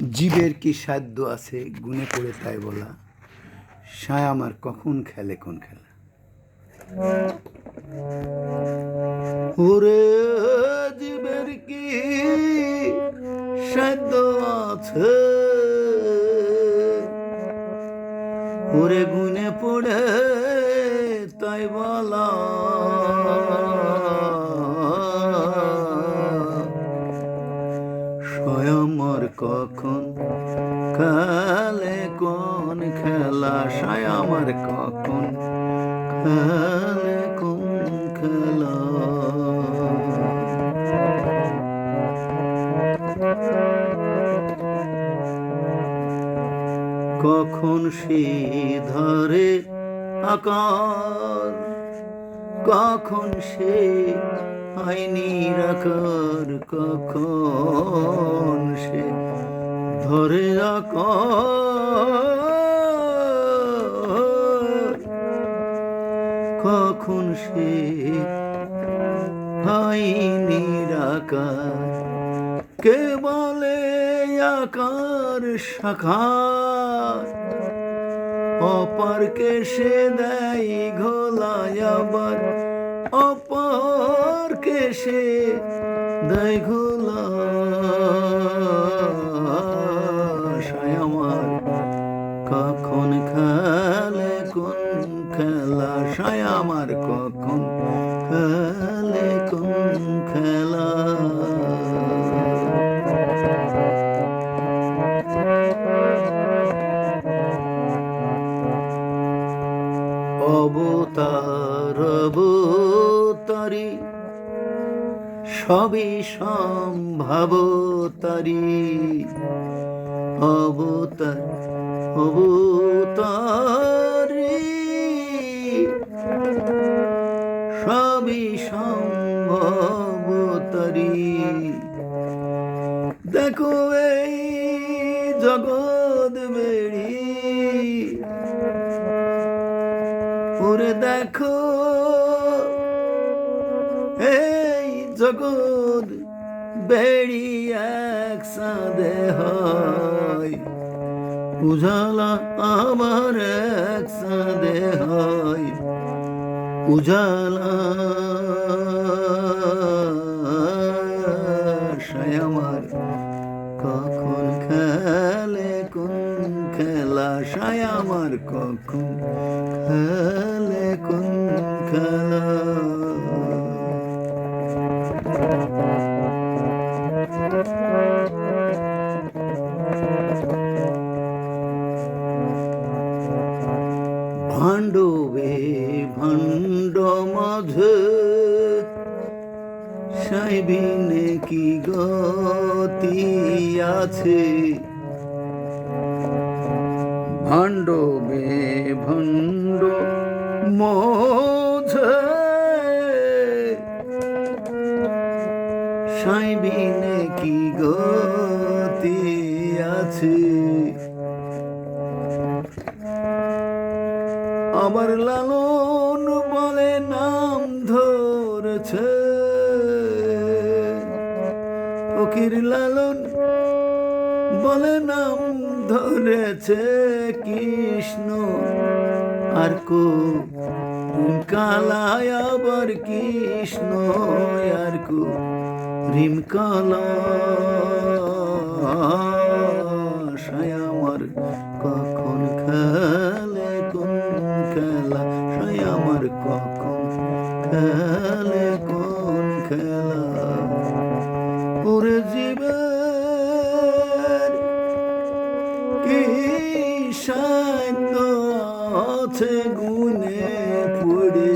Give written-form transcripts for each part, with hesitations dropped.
জীবের কি সাধ্য আছে গুনে পড়ে তাই বলা, সায় আমার কখন খেলে কোন খেলা। ওরে জীবের কি সাধ্য আছে, ওরে গুনে পড়ে তাই বলা, আমার কখন খেলে কোন খেলা, সায় আমার কখন খেলে কোন খেলা। কখন সে ধরে আকার, কখন সে আইনি রাখার, কখন সে ধরে আকার, কখন সে আইনি রাখার। কে বলে আকার সাকার, অপারকে সে দেয় ঘোলায়, আবার অপারকে সে দেয় ঘোলা। সায় আমার কখন খেলে কোন খেলা, সায় আমার কখন খেলে কোন খেলা। অবতার অবতারি সবই সম্ভাবতারি, অবতার অবতারি সবই সম্ভবতারি। দেখো এই জগৎ বেড়ি, ওরে দেখো এই জগৎ বেড়ি এক সাদে হয়, উজালা আমার এক সাদে হয়, উজালা। সায় আমার কখন খেলে কোন খেলা, সায় আমার কখন খেলে কোন খেলা। ভাণ্ডবে ভাণ্ড মাঝে সাইবিনে কি গতি আছে, ভাণ্ডবে ভাণ্ড মাঝে সাইবিনে কি গতি আছে। আমার লালন বলে নাম ধরেছে, ফকির লালন বলে নাম ধরেছে, কৃষ্ণ আর কো কালায়, আবার কৃষ্ণ আর কো রিমকালা। সায় আমার কখন খেলে কোন খেলা, সায় আমার কখন খেলে কোন খেলা। ওরে জীবের কি সাধ্য আছে গুনে পড়ে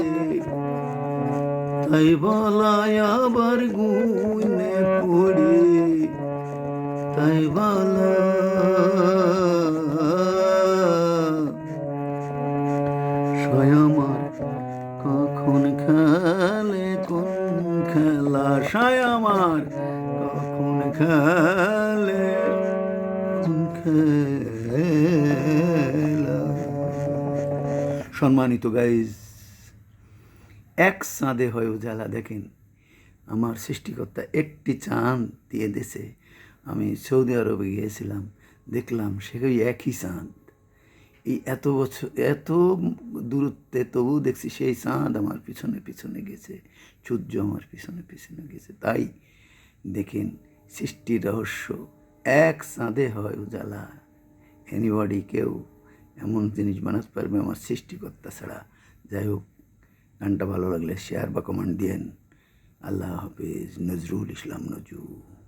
তাই বলায়, আবার গুনে পড়ে তাই বলা। সায় আমার কখন খেলে কোন খেলা, সায় আমার কখন খেলে কোন খেলা। সম্মানিত গাইজ, এক চাঁদে হয় উজালা। দেখেন আমার সৃষ্টিকর্তা একটি চাঁদ দিয়ে দিয়েছে, আমি সৌদি আরবে গিয়েছিলাম, দেখলাম সেখানে একই চাঁদ। এই এত বছর এত দূরত্বে তবু দেখছি সেই চাঁদ আমার পিছনে পিছনে গেছে, সূর্য আমার পিছনে পিছনে গেছে। তাই দেখেন সৃষ্টির রহস্য, এক চাঁদে হয় উজালা। এনিবডি কেউ এমন জিনিস বানাতে পারবে আমার সৃষ্টিকর্তা ছাড়া। যাই হোক, গানটা ভালো লাগলে শেয়ার বা কমেন্ট দিয়েন। আল্লাহ হাফিজ। নজরুল ইসলাম নজরুল।